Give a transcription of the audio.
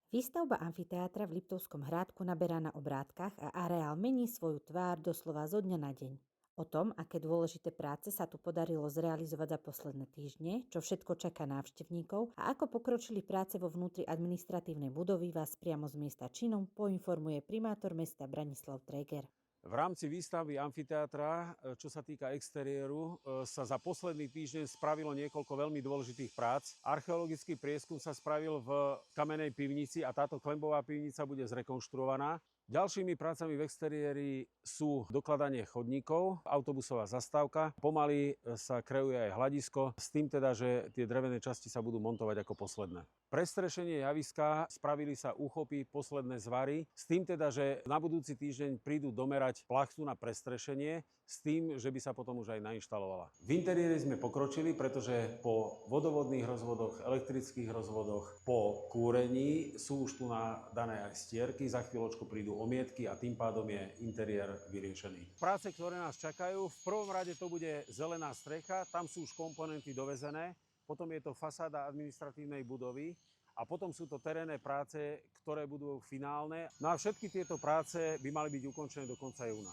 Výstavba amfiteátra v Liptovskom Hrádku naberá na obrátkach a areál mení svoju tvár doslova zo dňa na deň. O tom, aké dôležité práce sa tu podarilo zrealizovať za posledné týždne, čo všetko čaká návštevníkov a ako pokročili práce vo vnútri administratívnej budovy, vás priamo z miesta činu poinformuje primátor mesta Branislav Tréger. V rámci výstavby amfiteátra, čo sa týka exteriéru, sa za posledný týždeň spravilo niekoľko veľmi dôležitých prác. Archeologický prieskum sa spravil v kamennej pivnici a táto klenbová pivnica bude zrekonštruovaná. Ďalšími prácami v exteriéri sú dokladanie chodníkov, autobusová zastávka. Pomaly sa kreuje aj hľadisko, s tým teda, že tie drevené časti sa budú montovať ako posledné. Prestrešenie javiska, spravili sa úchopy, posledné zvary, s tým teda, že na budúci týždeň prídu domerať plachtu na prestrešenie, s tým, že by sa potom už aj nainštalovala. V interiéri sme pokročili, pretože po vodovodných rozvodoch, elektrických rozvodoch, po kúrení sú už tu dané aj stierky, za chvíľočku prídu omietky a tým pádom je interiér vyriešený. Práce, ktoré nás čakajú, v prvom rade to bude zelená strecha, tam sú už komponenty dovezené, potom je to fasáda administratívnej budovy a potom sú to terénne práce, ktoré budú finálne. No a všetky tieto práce by mali byť ukončené do konca júna.